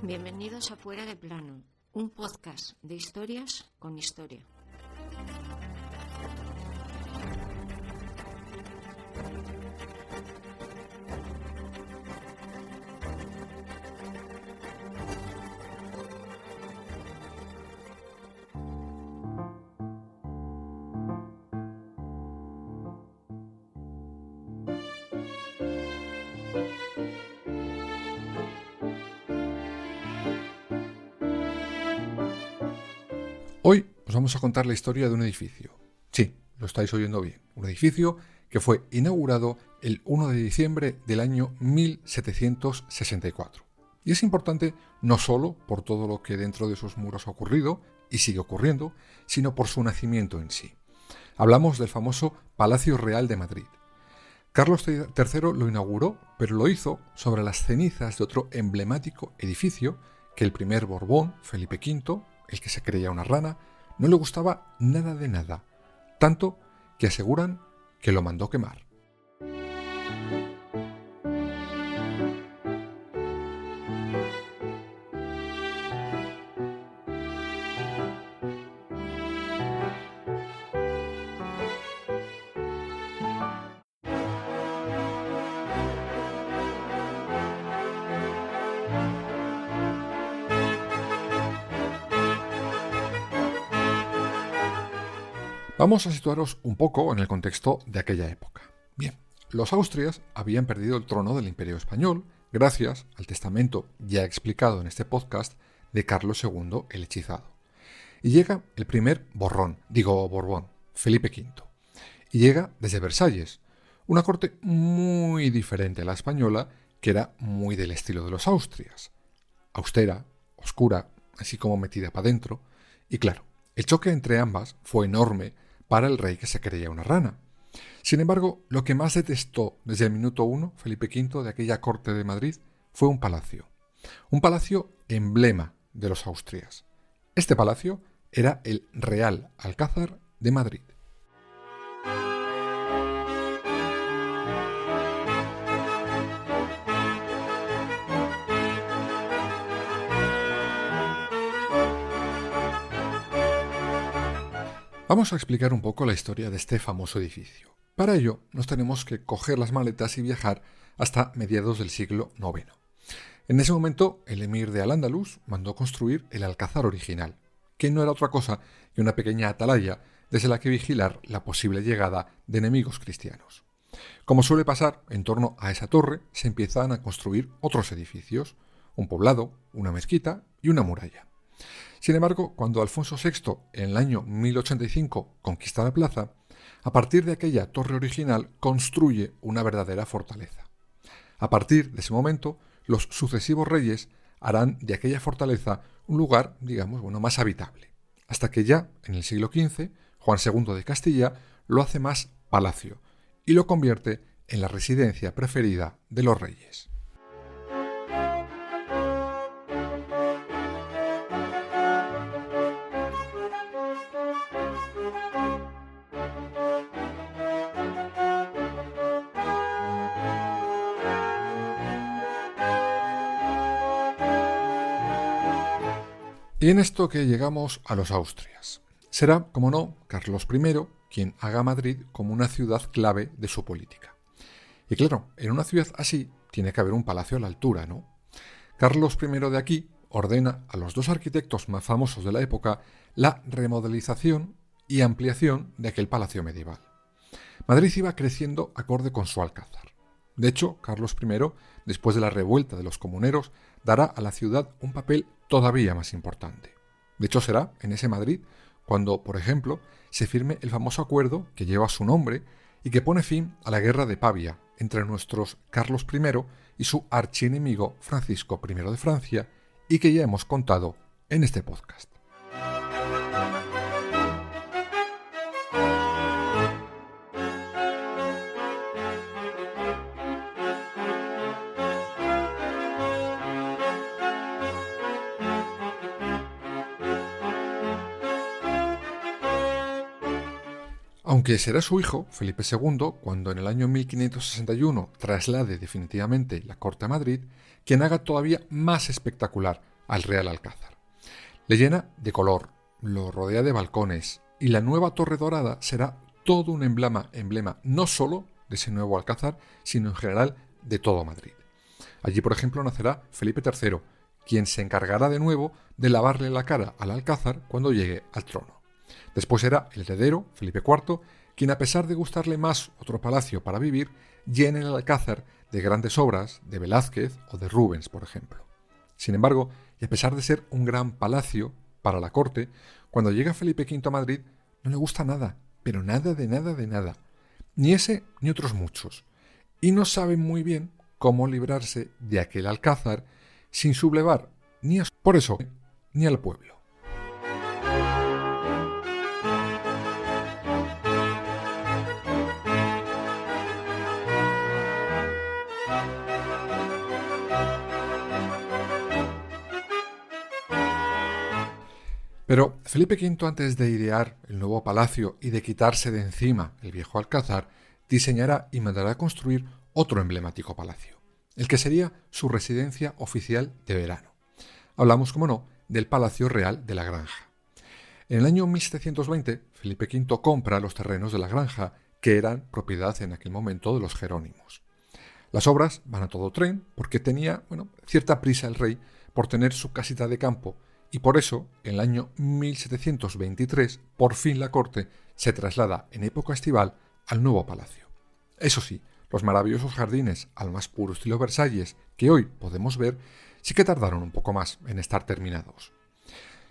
Bienvenidos a Fuera de Plano, un podcast de historias con historia. Hoy os vamos a contar la historia de un edificio. Sí, lo estáis oyendo bien. Un edificio que fue inaugurado el 1 de diciembre del año 1764. Y es importante no solo por todo lo que dentro de sus muros ha ocurrido y sigue ocurriendo, sino por su nacimiento en sí. Hablamos del famoso Palacio Real de Madrid. Carlos III lo inauguró, pero lo hizo sobre las cenizas de otro emblemático edificio que el primer Borbón, Felipe V, el que se creía una rana, no le gustaba nada de nada, tanto que aseguran que lo mandó quemar. Vamos a situaros un poco en el contexto de aquella época. Bien, los Austrias habían perdido el trono del Imperio Español gracias al testamento ya explicado en este podcast de Carlos II el Hechizado. Y llega el primer Borbón, Felipe V. Y llega desde Versalles, una corte muy diferente a la española que era muy del estilo de los Austrias. Austera, oscura, así como metida para adentro. Y claro, el choque entre ambas fue enorme para el rey que se creía una rana. Sin embargo, lo que más detestó desde el minuto 1 Felipe V de aquella corte de Madrid fue un palacio emblema de los Austrias. Este palacio era el Real Alcázar de Madrid. Vamos a explicar un poco la historia de este famoso edificio. Para ello, nos tenemos que coger las maletas y viajar hasta mediados del siglo IX. En ese momento, el emir de Al-Ándalus mandó construir el Alcázar original, que no era otra cosa que una pequeña atalaya desde la que vigilar la posible llegada de enemigos cristianos. Como suele pasar, en torno a esa torre se empiezan a construir otros edificios, un poblado, una mezquita y una muralla. Sin embargo, cuando Alfonso VI, en el año 1085, conquista la plaza, a partir de aquella torre original construye una verdadera fortaleza. A partir de ese momento, los sucesivos reyes harán de aquella fortaleza un lugar, más habitable, hasta que ya, en el siglo XV, Juan II de Castilla lo hace más palacio y lo convierte en la residencia preferida de los reyes. Y en esto que llegamos a los Austrias. Será, como no, Carlos I quien haga Madrid como una ciudad clave de su política. Y claro, en una ciudad así tiene que haber un palacio a la altura, ¿no? Carlos I de aquí ordena a los dos arquitectos más famosos de la época la remodelización y ampliación de aquel palacio medieval. Madrid iba creciendo acorde con su alcázar. De hecho, Carlos I, después de la revuelta de los comuneros, dará a la ciudad un papel todavía más importante. De hecho, será en ese Madrid cuando, por ejemplo, se firme el famoso acuerdo que lleva su nombre y que pone fin a la guerra de Pavia entre nuestros Carlos I y su archienemigo Francisco I de Francia, y que ya hemos contado en este podcast. Aunque será su hijo, Felipe II, cuando en el año 1561 traslade definitivamente la corte a Madrid, quien haga todavía más espectacular al Real Alcázar. Le llena de color, lo rodea de balcones y la nueva Torre Dorada será todo un emblema no solo de ese nuevo Alcázar, sino en general de todo Madrid. Allí, por ejemplo, nacerá Felipe III, quien se encargará de nuevo de lavarle la cara al Alcázar cuando llegue al trono. Después será el heredero, Felipe IV, quien, a pesar de gustarle más otro palacio para vivir, llene el Alcázar de grandes obras de Velázquez o de Rubens, por ejemplo. Sin embargo, y a pesar de ser un gran palacio para la corte, cuando llega Felipe V a Madrid no le gusta nada, pero nada de nada de nada. Ni ese ni otros muchos. Y no saben muy bien cómo librarse de aquel Alcázar sin sublevar por eso ni al pueblo. Pero Felipe V, antes de idear el nuevo palacio y de quitarse de encima el viejo Alcázar, diseñará y mandará construir otro emblemático palacio, el que sería su residencia oficial de verano. Hablamos, como no, del Palacio Real de la Granja. En el año 1720, Felipe V compra los terrenos de la Granja, que eran propiedad en aquel momento de los Jerónimos. Las obras van a todo tren porque tenía cierta prisa el rey por tener su casita de campo, y por eso, en el año 1723, por fin la corte se traslada en época estival al nuevo palacio. Eso sí, los maravillosos jardines al más puro estilo Versalles que hoy podemos ver sí que tardaron un poco más en estar terminados.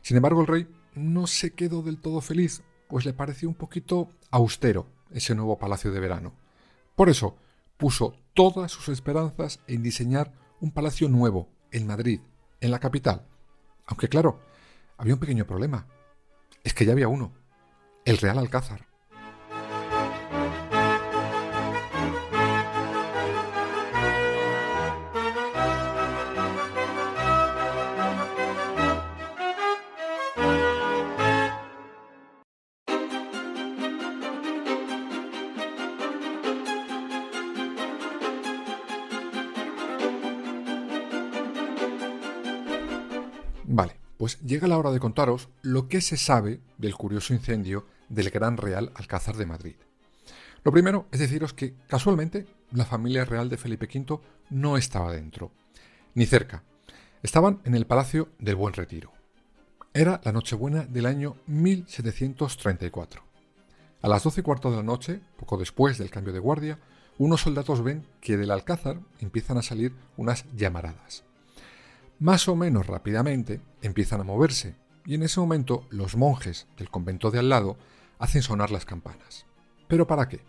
Sin embargo, el rey no se quedó del todo feliz, pues le pareció un poquito austero ese nuevo palacio de verano. Por eso, puso todas sus esperanzas en diseñar un palacio nuevo en Madrid, en la capital. Aunque claro, había un pequeño problema. Es que ya había uno, el Real Alcázar. Vale, pues llega la hora de contaros lo que se sabe del curioso incendio del Gran Real Alcázar de Madrid. Lo primero es deciros que, casualmente, la familia real de Felipe V no estaba dentro, ni cerca. Estaban en el Palacio del Buen Retiro. Era la Nochebuena del año 1734. A las 12:15 de la noche, poco después del cambio de guardia, unos soldados ven que del Alcázar empiezan a salir unas llamaradas. Más o menos rápidamente empiezan a moverse, y en ese momento los monjes del convento de al lado hacen sonar las campanas. ¿Pero para qué?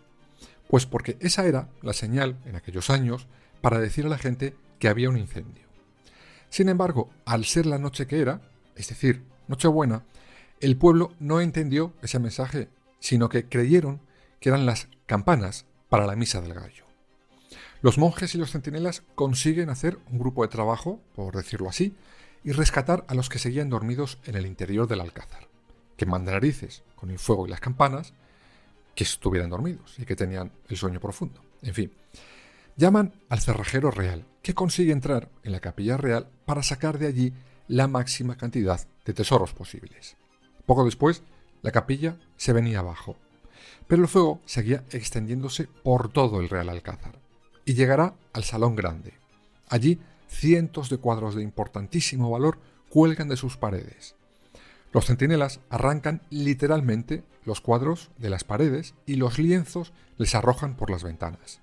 Pues porque esa era la señal en aquellos años para decir a la gente que había un incendio. Sin embargo, al ser la noche que era, es decir, Nochebuena, el pueblo no entendió ese mensaje, sino que creyeron que eran las campanas para la misa del gallo. Los monjes y los centinelas consiguen hacer un grupo de trabajo, por decirlo así, y rescatar a los que seguían dormidos en el interior del Alcázar, que manda narices con el fuego y las campanas, que estuvieran dormidos y que tenían el sueño profundo. En fin, llaman al cerrajero real, que consigue entrar en la capilla real para sacar de allí la máxima cantidad de tesoros posibles. Poco después, la capilla se venía abajo, pero el fuego seguía extendiéndose por todo el Real Alcázar y llegará al Salón Grande. Allí, cientos de cuadros de importantísimo valor cuelgan de sus paredes. Los centinelas arrancan literalmente los cuadros de las paredes y los lienzos les arrojan por las ventanas.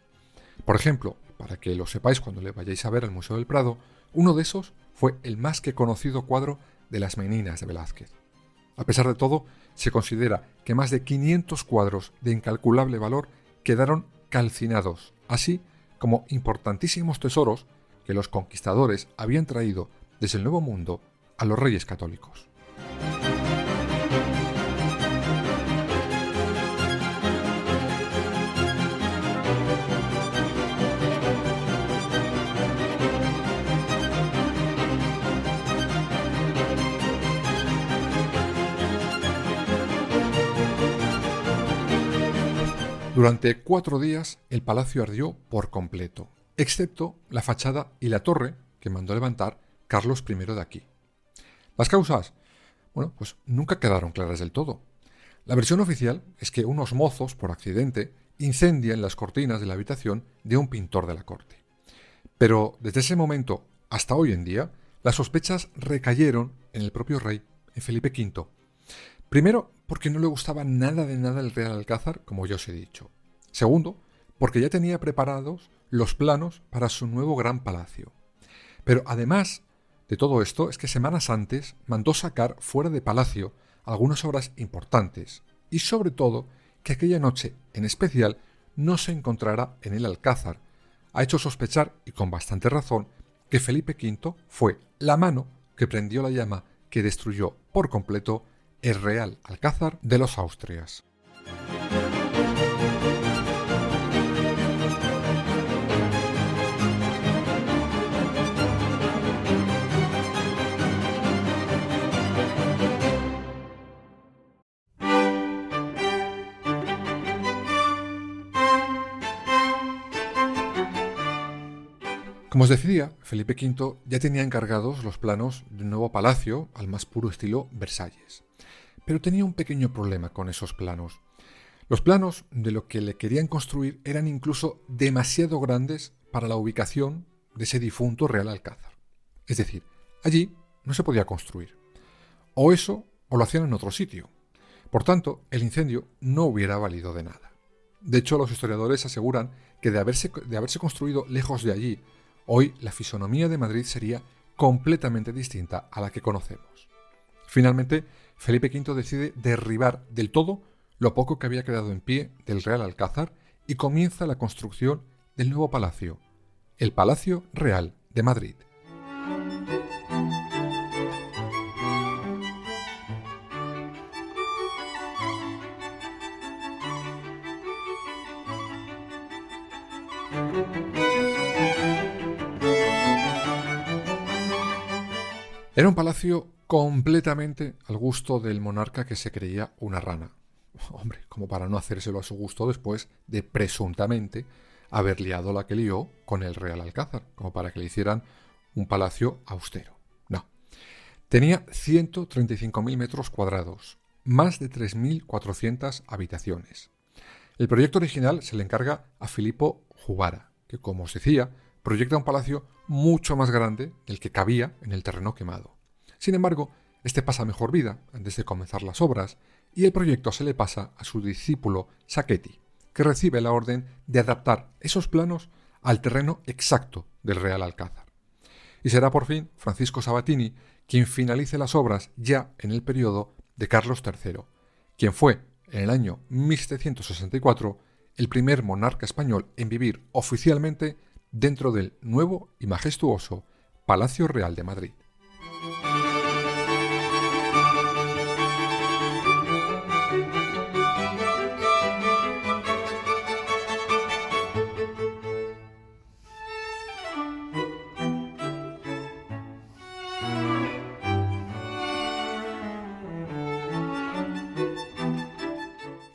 Por ejemplo, para que lo sepáis cuando le vayáis a ver al Museo del Prado, uno de esos fue el más que conocido cuadro de las Meninas de Velázquez. A pesar de todo, se considera que más de 500 cuadros de incalculable valor quedaron calcinados, así como importantísimos tesoros que los conquistadores habían traído desde el Nuevo Mundo a los reyes católicos. Durante 4 días el palacio ardió por completo, excepto la fachada y la torre que mandó levantar Carlos I de aquí. Las causas, bueno, pues nunca quedaron claras del todo. La versión oficial es que unos mozos, por accidente, incendian las cortinas de la habitación de un pintor de la corte. Pero desde ese momento hasta hoy en día, las sospechas recayeron en el propio rey, en Felipe V. Primero, porque no le gustaba nada de nada el Real Alcázar, como ya os he dicho. Segundo, porque ya tenía preparados los planos para su nuevo gran palacio. Pero además de todo esto, es que semanas antes mandó sacar fuera de palacio algunas obras importantes y sobre todo que aquella noche en especial no se encontrara en el Alcázar. Ha hecho sospechar, y con bastante razón, que Felipe V fue la mano que prendió la llama que destruyó por completo el Real Alcázar de los Austrias. Como os decía, Felipe V ya tenía encargados los planos de un nuevo palacio al más puro estilo Versalles. Pero tenía un pequeño problema con esos planos. Los planos de lo que le querían construir eran incluso demasiado grandes para la ubicación de ese difunto Real Alcázar. Es decir, allí no se podía construir. O eso, o lo hacían en otro sitio. Por tanto, el incendio no hubiera valido de nada. De hecho, los historiadores aseguran que de haberse construido lejos de allí, hoy la fisonomía de Madrid sería completamente distinta a la que conocemos. Finalmente, Felipe V decide derribar del todo lo poco que había quedado en pie del Real Alcázar y comienza la construcción del nuevo palacio, el Palacio Real de Madrid. Era un palacio completamente al gusto del monarca que se creía una rana. Hombre, como para no hacérselo a su gusto después de presuntamente haber liado la que lió con el Real Alcázar, como para que le hicieran un palacio austero. No. Tenía 135.000 metros cuadrados, más de 3.400 habitaciones. El proyecto original se le encarga a Filippo Juvara, que, como os decía, proyecta un palacio mucho más grande del que cabía en el terreno quemado. Sin embargo, este pasa mejor vida antes de comenzar las obras y el proyecto se le pasa a su discípulo Sacchetti, que recibe la orden de adaptar esos planos al terreno exacto del Real Alcázar. Y será por fin Francisco Sabatini quien finalice las obras ya en el periodo de Carlos III, quien fue, en el año 1764, el primer monarca español en vivir oficialmente dentro del nuevo y majestuoso Palacio Real de Madrid.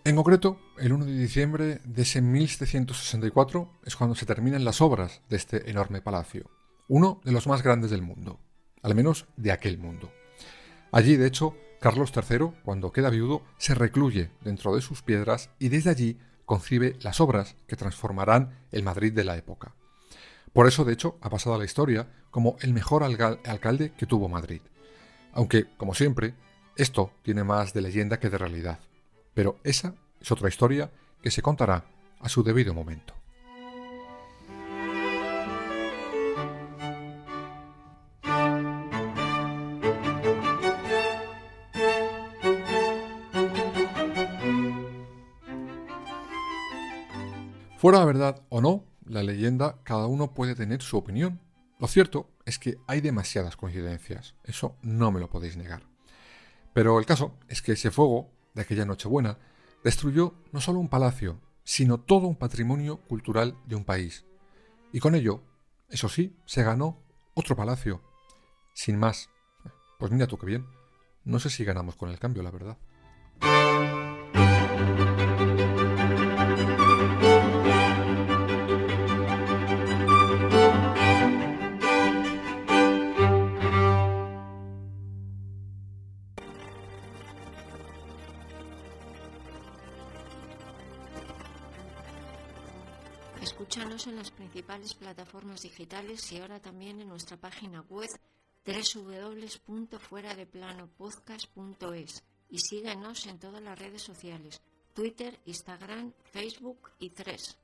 En concreto, el 1 de diciembre de ese 1764 es cuando se terminan las obras de este enorme palacio, uno de los más grandes del mundo, al menos de aquel mundo. Allí, de hecho, Carlos III, cuando queda viudo, se recluye dentro de sus piedras y desde allí concibe las obras que transformarán el Madrid de la época. Por eso, de hecho, ha pasado a la historia como el mejor alcalde que tuvo Madrid. Aunque, como siempre, esto tiene más de leyenda que de realidad. Pero esa es otra historia que se contará a su debido momento. Fuera verdad o no, la leyenda, cada uno puede tener su opinión. Lo cierto es que hay demasiadas coincidencias, eso no me lo podéis negar. Pero el caso es que ese fuego de aquella Nochebuena destruyó no solo un palacio, sino todo un patrimonio cultural de un país. Y con ello, eso sí, se ganó otro palacio. Sin más. Pues mira tú qué bien. No sé si ganamos con el cambio, la verdad. Escúchanos en las principales plataformas digitales y ahora también en nuestra página web www.fueradeplanopodcast.es y síguenos en todas las redes sociales, Twitter, Instagram, Facebook y Threads.